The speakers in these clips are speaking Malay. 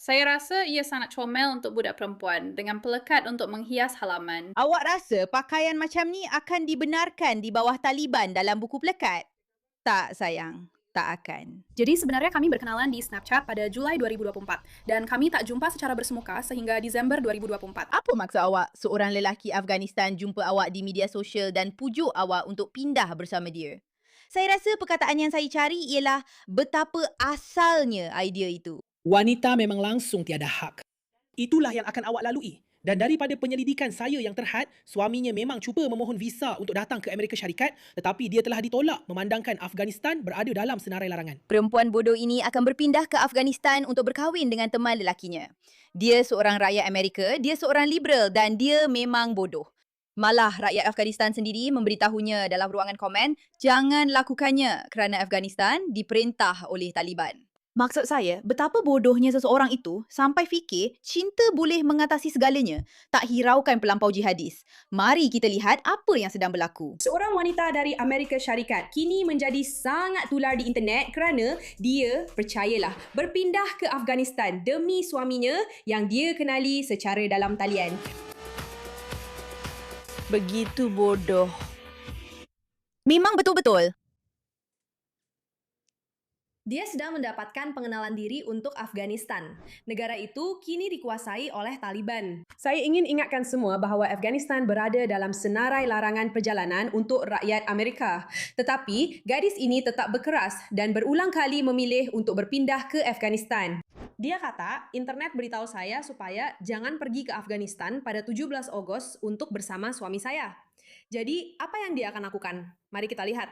Saya rasa ia sangat comel untuk budak perempuan dengan pelekat untuk menghias halaman. Awak rasa pakaian macam ni akan dibenarkan di bawah Taliban dalam buku pelekat? Tak sayang, tak akan. Jadi sebenarnya kami berkenalan di Snapchat pada Julai 2024 dan kami tak jumpa secara bersemuka sehingga Desember 2024. Apa maksud awak seorang lelaki Afghanistan jumpa awak di media sosial dan pujuk awak untuk pindah bersama dia? Saya rasa perkataan yang saya cari ialah betapa asalnya idea itu. Wanita memang langsung tiada hak. Itulah yang akan awak lalui. Dan daripada penyelidikan saya yang terhad, suaminya memang cuba memohon visa untuk datang ke Amerika Syarikat tetapi dia telah ditolak memandangkan Afghanistan berada dalam senarai larangan. Perempuan bodoh ini akan berpindah ke Afghanistan untuk berkahwin dengan teman lelakinya. Dia seorang rakyat Amerika, dia seorang liberal dan dia memang bodoh. Malah rakyat Afghanistan sendiri memberitahunya dalam ruangan komen, jangan lakukannya kerana Afghanistan diperintah oleh Taliban. Maksud saya, betapa bodohnya seseorang itu sampai fikir cinta boleh mengatasi segalanya, tak hiraukan pelampau jihadis. Mari kita lihat apa yang sedang berlaku. Seorang wanita dari Amerika Syarikat kini menjadi sangat tular di internet kerana dia, percayalah, berpindah ke Afghanistan demi suaminya yang dia kenali secara dalam talian. Begitu bodoh. Memang betul-betul. Dia sedang mendapatkan pengenalan diri untuk Afghanistan. Negara itu kini dikuasai oleh Taliban. Saya ingin ingatkan semua bahawa Afghanistan berada dalam senarai larangan perjalanan untuk rakyat Amerika. Tetapi, gadis ini tetap berkeras dan berulang kali memilih untuk berpindah ke Afghanistan. Dia kata, internet beritahu saya supaya jangan pergi ke Afghanistan pada 17 Ogos untuk bersama suami saya. Jadi, apa yang dia akan lakukan? Mari kita lihat.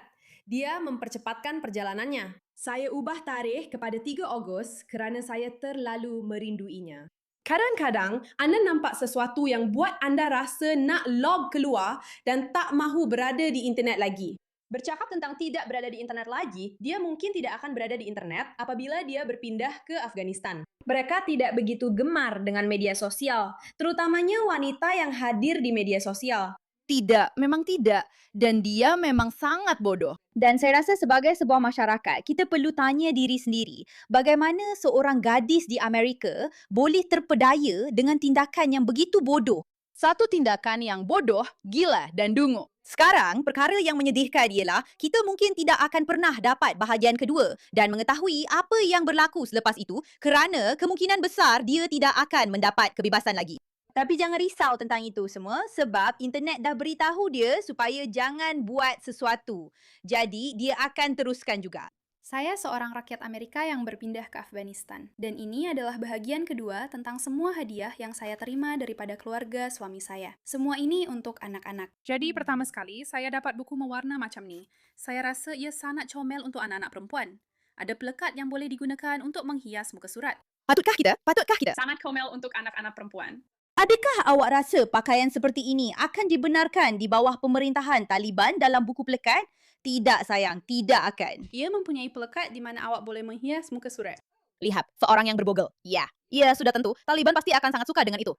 Dia mempercepatkan perjalanannya. Saya ubah tarikh kepada 3 Ogos kerana saya terlalu merinduinya. Kadang-kadang, anda nampak sesuatu yang buat anda rasa nak log keluar dan tak mahu berada di internet lagi. Bercakap tentang tidak berada di internet lagi, dia mungkin tidak akan berada di internet apabila dia berpindah ke Afghanistan. Mereka tidak begitu gemar dengan media sosial, terutamanya wanita yang hadir di media sosial. Tidak, memang tidak. Dan dia memang sangat bodoh. Dan saya rasa sebagai sebuah masyarakat, kita perlu tanya diri sendiri, bagaimana seorang gadis di Amerika boleh terpedaya dengan tindakan yang begitu bodoh? Satu tindakan yang bodoh, gila dan dungu. Sekarang, perkara yang menyedihkan ialah kita mungkin tidak akan pernah dapat bahagian kedua dan mengetahui apa yang berlaku selepas itu kerana kemungkinan besar dia tidak akan mendapat kebebasan lagi. Tapi jangan risau tentang itu semua sebab internet dah beritahu dia supaya jangan buat sesuatu. Jadi, dia akan teruskan juga. Saya seorang rakyat Amerika yang berpindah ke Afghanistan dan ini adalah bahagian kedua tentang semua hadiah yang saya terima daripada keluarga suami saya. Semua ini untuk anak-anak. Jadi pertama sekali, saya dapat buku mewarna macam ni. Saya rasa ia sangat comel untuk anak-anak perempuan. Ada pelekat yang boleh digunakan untuk menghias muka surat. Patutkah kita? Patutkah kita? Sangat comel untuk anak-anak perempuan. Adakah awak rasa pakaian seperti ini akan dibenarkan di bawah pemerintahan Taliban dalam buku pelekat? Tidak sayang, tidak akan. Ia mempunyai pelekat di mana awak boleh menghias muka surat. Lihat, seorang yang berbogel. Ya, sudah tentu. Taliban pasti akan sangat suka dengan itu.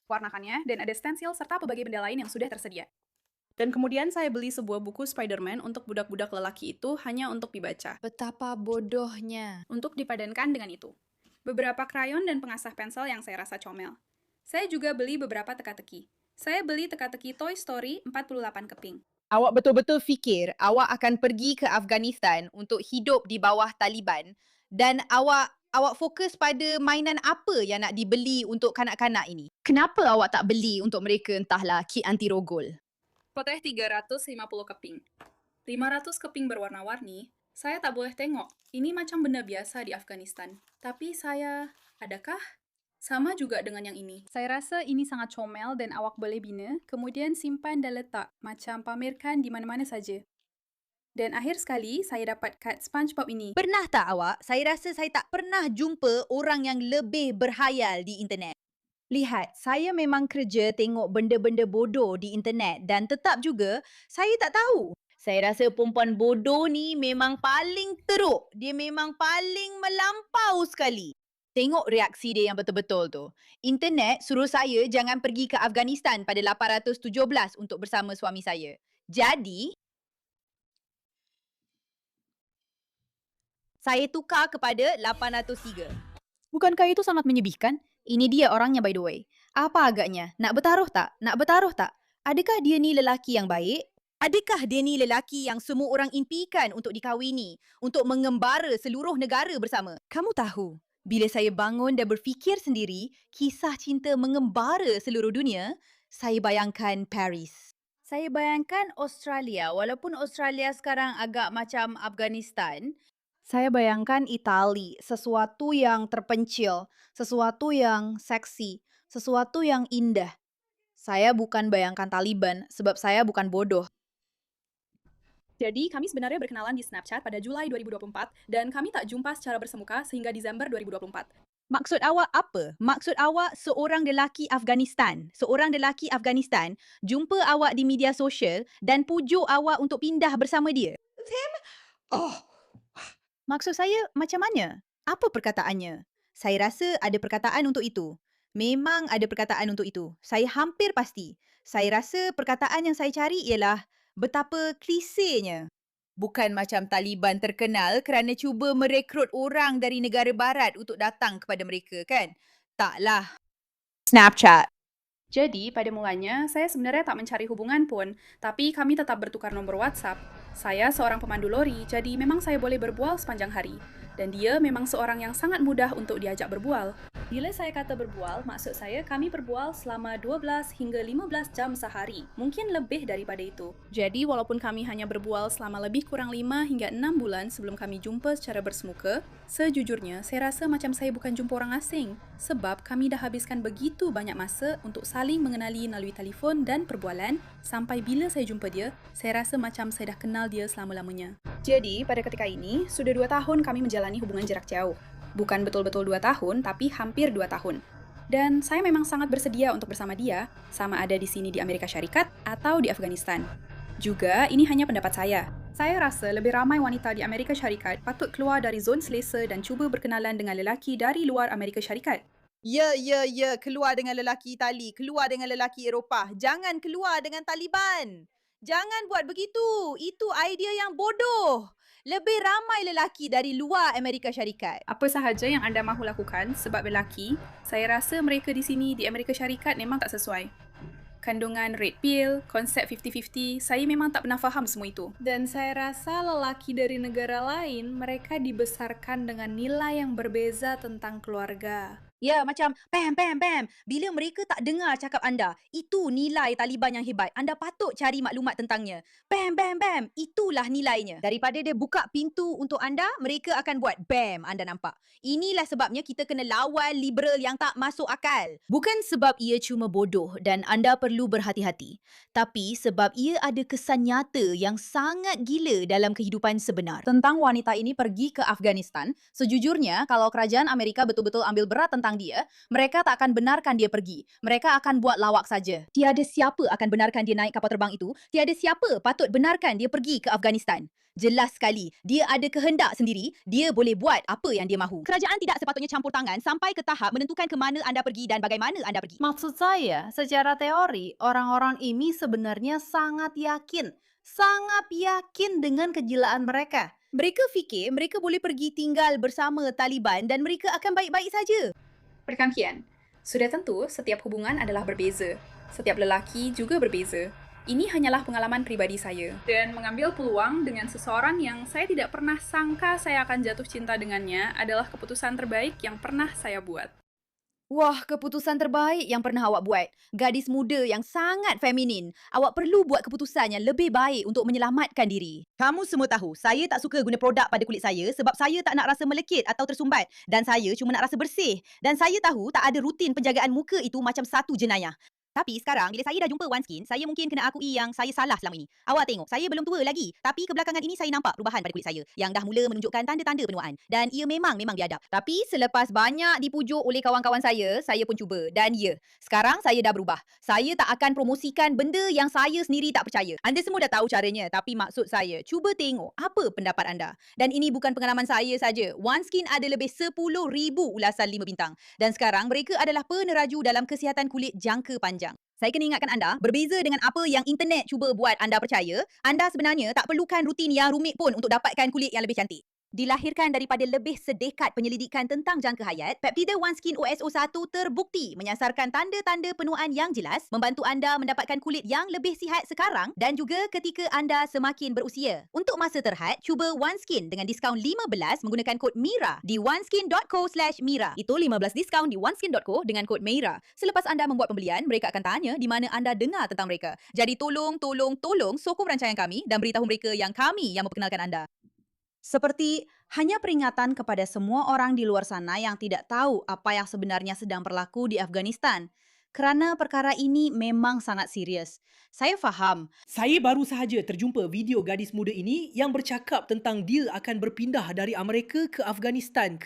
Warnakannya dan ada stensil serta pelbagai benda lain yang sudah tersedia. Dan kemudian saya beli sebuah buku Spider-Man untuk budak-budak lelaki itu hanya untuk dibaca. Betapa bodohnya. Untuk dipadankan dengan itu. Beberapa krayon dan pengasah pensel yang saya rasa comel. Saya juga beli beberapa teka-teki. Saya beli teka-teki Toy Story 48 keping. Awak betul-betul fikir awak akan pergi ke Afghanistan untuk hidup di bawah Taliban dan awak fokus pada mainan apa yang nak dibeli untuk kanak-kanak ini? Kenapa awak tak beli untuk mereka entahlah kit anti rogol? Poteh 350 keping. 500 keping berwarna-warni. Saya tak boleh tengok. Ini macam benda biasa di Afghanistan. Tapi adakah? Sama juga dengan yang ini. Saya rasa ini sangat comel dan awak boleh bina, kemudian simpan dan letak, macam pamerkan di mana-mana saja. Dan akhir sekali, saya dapat kad SpongeBob ini. Pernah tak awak? Saya rasa saya tak pernah jumpa orang yang lebih berhayal di internet. Lihat, saya memang kerja tengok benda-benda bodoh di internet dan tetap juga saya tak tahu. Saya rasa perempuan bodoh ni memang paling teruk. Dia memang paling melampau sekali. Tengok reaksi dia yang betul-betul tu. Internet suruh saya jangan pergi ke Afghanistan pada 817 untuk bersama suami saya. Jadi, saya tukar kepada 803. Bukankah itu sangat menyedihkan? Ini dia orangnya by the way. Apa agaknya? Nak bertaruh tak? Nak bertaruh tak? Adakah dia ni lelaki yang baik? Adakah dia ni lelaki yang semua orang impikan untuk dikahwini, untuk mengembara seluruh negara bersama? Kamu tahu, bila saya bangun dan berfikir sendiri, kisah cinta mengembara seluruh dunia, saya bayangkan Paris. Saya bayangkan Australia, walaupun Australia sekarang agak macam Afghanistan. Saya bayangkan Itali, sesuatu yang terpencil, sesuatu yang seksi, sesuatu yang indah. Saya bukan bayangkan Taliban sebab saya bukan bodoh. Jadi, kami sebenarnya berkenalan di Snapchat pada Julai 2024 dan kami tak jumpa secara bersemuka sehingga Desember 2024. Maksud awak apa? Maksud awak seorang lelaki Afghanistan. Seorang lelaki Afghanistan jumpa awak di media sosial dan pujuk awak untuk pindah bersama dia. Oh, Maksud saya macam mana? Apa perkataannya? Saya rasa ada perkataan untuk itu. Memang ada perkataan untuk itu. Saya hampir pasti. Saya rasa perkataan yang saya cari ialah betapa klisenya. Bukan macam Taliban terkenal kerana cuba merekrut orang dari negara barat untuk datang kepada mereka, kan? Taklah. Snapchat. Jadi, pada mulanya, saya sebenarnya tak mencari hubungan pun, tapi kami tetap bertukar nomor WhatsApp. Saya seorang pemandu lori, jadi memang saya boleh berbual sepanjang hari. Dan dia memang seorang yang sangat mudah untuk diajak berbual. Bila saya kata berbual, maksud saya kami berbual selama 12 hingga 15 jam sehari. Mungkin lebih daripada itu. Jadi, walaupun kami hanya berbual selama lebih kurang 5 hingga 6 bulan sebelum kami jumpa secara bersemuka, sejujurnya saya rasa macam saya bukan jumpa orang asing. Sebab kami dah habiskan begitu banyak masa untuk saling mengenali melalui telefon dan perbualan, sampai bila saya jumpa dia, saya rasa macam saya dah kenal dia selama-lamanya. Jadi, pada ketika ini, sudah 2 tahun kami menjalani hubungan jarak jauh. Bukan betul-betul 2 tahun, tapi hampir 2 tahun. Dan saya memang sangat bersedia untuk bersama dia, sama ada di sini di Amerika Syarikat atau di Afghanistan. Juga, ini hanya pendapat saya. Saya rasa lebih ramai wanita di Amerika Syarikat patut keluar dari zon selesa dan cuba berkenalan dengan lelaki dari luar Amerika Syarikat. Ya, keluar dengan lelaki Itali, keluar dengan lelaki Eropah. Jangan keluar dengan Taliban. Jangan buat begitu. Itu idea yang bodoh. Lebih ramai lelaki dari luar Amerika Syarikat. Apa sahaja yang anda mahu lakukan sebab lelaki, saya rasa mereka di sini di Amerika Syarikat memang tak sesuai. Kandungan red pill, konsep 50-50, saya memang tak pernah faham semua itu. Dan saya rasa lelaki dari negara lain, mereka dibesarkan dengan nilai yang berbeza tentang keluarga. Ya, macam Pam. Bila mereka tak dengar cakap anda, itu nilai Taliban yang hebat. Anda patut cari maklumat tentangnya. Pam. Itulah nilainya. Daripada dia buka pintu untuk anda, mereka akan buat bam, anda nampak. Inilah sebabnya kita kena lawan liberal yang tak masuk akal. Bukan sebab ia cuma bodoh dan anda perlu berhati-hati. Tapi sebab ia ada kesan nyata yang sangat gila dalam kehidupan sebenar. Tentang wanita ini pergi ke Afghanistan, sejujurnya kalau kerajaan Amerika betul-betul ambil berat tentang dia, mereka tak akan benarkan dia pergi. Mereka akan buat lawak saja. Tiada siapa akan benarkan dia naik kapal terbang itu. Tiada siapa patut benarkan dia pergi ke Afghanistan. Jelas sekali, dia ada kehendak sendiri, dia boleh buat apa yang dia mahu. Kerajaan tidak sepatutnya campur tangan sampai ke tahap menentukan ke mana anda pergi dan bagaimana anda pergi. Maksud saya, secara teori, orang-orang ini sebenarnya sangat yakin dengan kegilaan mereka. Mereka fikir mereka boleh pergi tinggal bersama Taliban dan mereka akan baik-baik saja. Perkongsian. Sudah tentu, setiap hubungan adalah berbeza. Setiap lelaki juga berbeza. Ini hanyalah pengalaman pribadi saya. Dan mengambil peluang dengan seseorang yang saya tidak pernah sangka saya akan jatuh cinta dengannya adalah keputusan terbaik yang pernah saya buat. Wah, keputusan terbaik yang pernah awak buat. Gadis muda yang sangat feminin. Awak perlu buat keputusan yang lebih baik untuk menyelamatkan diri. Kamu semua tahu, saya tak suka guna produk pada kulit saya sebab saya tak nak rasa melekit atau tersumbat. Dan saya cuma nak rasa bersih. Dan saya tahu tak ada rutin penjagaan muka itu macam satu jenayah. Tapi sekarang, bila saya dah jumpa OneSkin, saya mungkin kena akui yang saya salah selama ini. Awak tengok, saya belum tua lagi. Tapi kebelakangan ini saya nampak perubahan pada kulit saya yang dah mula menunjukkan tanda-tanda penuaan. Dan ia memang biadab. Tapi selepas banyak dipujuk oleh kawan-kawan saya pun cuba. Dan ya, sekarang saya dah berubah. Saya tak akan promosikan benda yang saya sendiri tak percaya. Anda semua dah tahu caranya. Tapi maksud saya, cuba tengok apa pendapat anda. Dan ini bukan pengalaman saya saja. OneSkin ada lebih 10,000 ulasan 5 bintang. Dan sekarang mereka adalah peneraju dalam kesihatan kulit jangka panjang. Saya kena ingatkan anda, berbeza dengan apa yang internet cuba buat anda percaya, anda sebenarnya tak perlukan rutin yang rumit pun untuk dapatkan kulit yang lebih cantik. Dilahirkan daripada lebih sedekad penyelidikan tentang jangka hayat, Peptida OneSkin OSO1 terbukti menyasarkan tanda-tanda penuaan yang jelas, membantu anda mendapatkan kulit yang lebih sihat sekarang dan juga ketika anda semakin berusia. Untuk masa terhad, cuba OneSkin dengan diskaun 15 menggunakan kod MIRA di oneskin.co/MIRA. Itu 15 diskaun di oneskin.co dengan kod MIRA. Selepas anda membuat pembelian, mereka akan tanya di mana anda dengar tentang mereka. Jadi tolong sokong rancangan kami dan beritahu mereka yang kami yang memperkenalkan anda. Seperti hanya peringatan kepada semua orang di luar sana yang tidak tahu apa yang sebenarnya sedang berlaku di Afghanistan. Kerana perkara ini memang sangat serius. Saya faham. Saya baru sahaja terjumpa video gadis muda ini yang bercakap tentang dia akan berpindah dari Amerika ke Afghanistan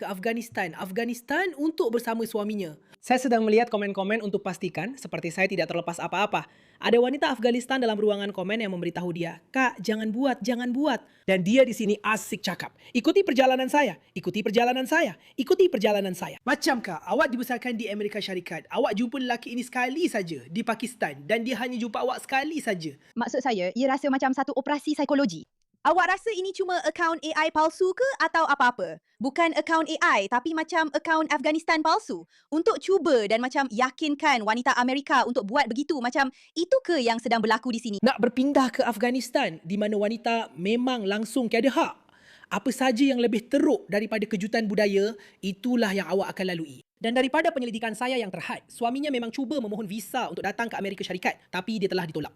untuk bersama suaminya. Saya sedang melihat komen-komen untuk pastikan seperti saya tidak terlepas apa-apa. Ada wanita Afghanistan dalam ruangan komen yang memberitahu dia, "Kak, jangan buat. Dan dia di sini asik cakap. Ikuti perjalanan saya. Macamkah awak dibesarkan di Amerika Syarikat, awak jumpa lelaki ini sekali saja di Pakistan dan dia hanya jumpa awak sekali saja. Maksud saya, ia rasa macam satu operasi psikologi. Awak rasa ini cuma akaun AI palsu ke atau apa-apa? Bukan akaun AI tapi macam akaun Afghanistan palsu. Untuk cuba dan macam yakinkan wanita Amerika untuk buat begitu, macam itu ke yang sedang berlaku di sini? Nak berpindah ke Afghanistan di mana wanita memang langsung tiada hak. Apa saja yang lebih teruk daripada kejutan budaya, itulah yang awak akan lalui. Dan daripada penyelidikan saya yang terhad, suaminya memang cuba memohon visa untuk datang ke Amerika Syarikat tapi dia telah ditolak.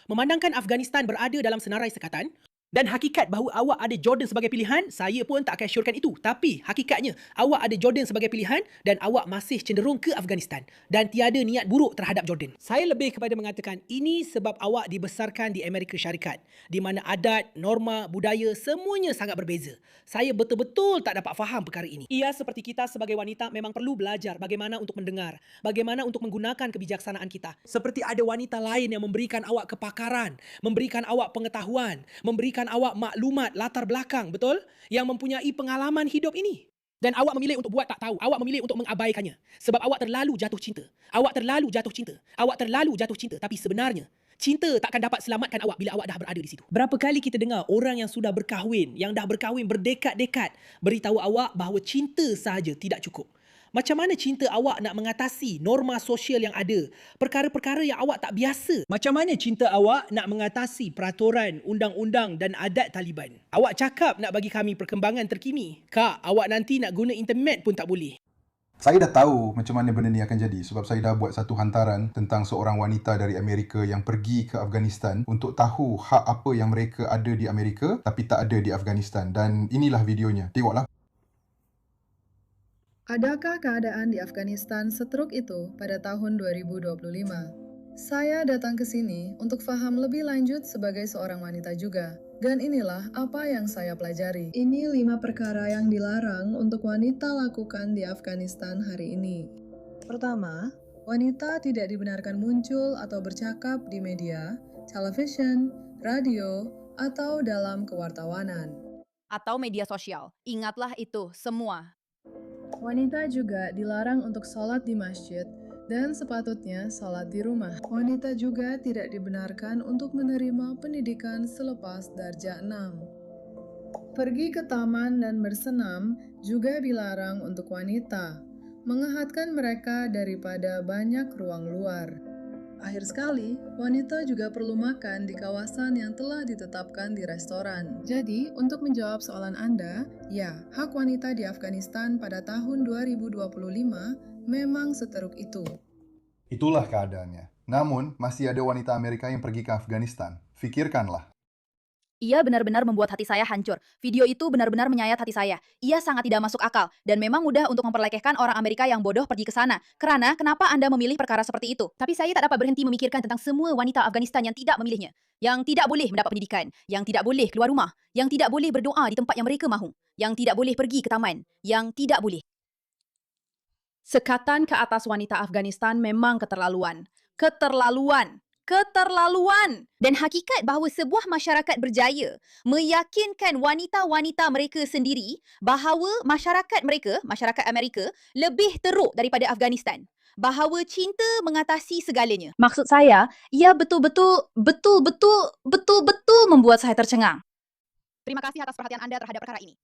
Memandangkan Afghanistan berada dalam senarai sekatan, dan hakikat bahawa awak ada Jordan sebagai pilihan, saya pun tak akan syorkan itu. Tapi hakikatnya, awak ada Jordan sebagai pilihan dan awak masih cenderung ke Afghanistan. Dan tiada niat buruk terhadap Jordan. Saya lebih kepada mengatakan ini sebab awak dibesarkan di Amerika Syarikat. Di mana adat, norma, budaya semuanya sangat berbeza. Saya betul-betul tak dapat faham perkara ini. Ia seperti kita sebagai wanita memang perlu belajar bagaimana untuk mendengar. Bagaimana untuk menggunakan kebijaksanaan kita. Seperti ada wanita lain yang memberikan awak kepakaran. Memberikan awak pengetahuan. Memberikan awak maklumat latar belakang, betul? Yang mempunyai pengalaman hidup ini. Dan awak memilih untuk buat tak tahu. Awak memilih untuk mengabaikannya. Sebab awak terlalu jatuh cinta. Tapi sebenarnya, cinta takkan dapat selamatkan awak bila awak dah berada di situ. Berapa kali kita dengar orang yang sudah berkahwin, yang dah berkahwin berdekad-dekad, beritahu awak bahawa cinta sahaja tidak cukup. Macam mana cinta awak nak mengatasi norma sosial yang ada? Perkara-perkara yang awak tak biasa. Macam mana cinta awak nak mengatasi peraturan, undang-undang dan adat Taliban? Awak cakap nak bagi kami perkembangan terkini. Kak, awak nanti nak guna internet pun tak boleh. Saya dah tahu macam mana benda ni akan jadi sebab saya dah buat satu hantaran tentang seorang wanita dari Amerika yang pergi ke Afghanistan untuk tahu hak apa yang mereka ada di Amerika tapi tak ada di Afghanistan. Dan inilah videonya. Tengoklah. Adakah keadaan di Afghanistan seteruk itu pada tahun 2025? Saya datang ke sini untuk faham lebih lanjut sebagai seorang wanita juga. Dan inilah apa yang saya pelajari. Ini 5 perkara yang dilarang untuk wanita lakukan di Afghanistan hari ini. Pertama, wanita tidak dibenarkan muncul atau bercakap di media, televisyen, radio, atau dalam kewartawanan. Atau media sosial. Ingatlah itu semua. Wanita juga dilarang untuk sholat di masjid dan sepatutnya sholat di rumah. Wanita juga tidak dibenarkan untuk menerima pendidikan selepas darjah 6. Pergi ke taman dan bersenam juga dilarang untuk wanita, mengehatkan mereka daripada banyak ruang luar. Akhir sekali, wanita juga perlu makan di kawasan yang telah ditetapkan di restoran. Jadi, untuk menjawab soalan Anda, ya, hak wanita di Afghanistan pada tahun 2025 memang seteruk itu. Itulah keadaannya. Namun, masih ada wanita Amerika yang pergi ke Afghanistan. Fikirkanlah. Ia benar-benar membuat hati saya hancur. Video itu benar-benar menyayat hati saya. Ia sangat tidak masuk akal dan memang mudah untuk memperlekehkan orang Amerika yang bodoh pergi ke sana. Kerana kenapa Anda memilih perkara seperti itu? Tapi saya tak dapat berhenti memikirkan tentang semua wanita Afghanistan yang tidak memilihnya. Yang tidak boleh mendapat pendidikan, yang tidak boleh keluar rumah, yang tidak boleh berdoa di tempat yang mereka mahu, yang tidak boleh pergi ke taman, yang tidak boleh. Sekatan ke atas wanita Afghanistan memang keterlaluan. Keterlaluan. Dan hakikat bahawa sebuah masyarakat berjaya meyakinkan wanita-wanita mereka sendiri bahawa masyarakat Amerika, lebih teruk daripada Afghanistan. Bahawa cinta mengatasi segalanya. Maksud saya, ia betul-betul membuat saya tercengang. Terima kasih atas perhatian anda terhadap perkara ini.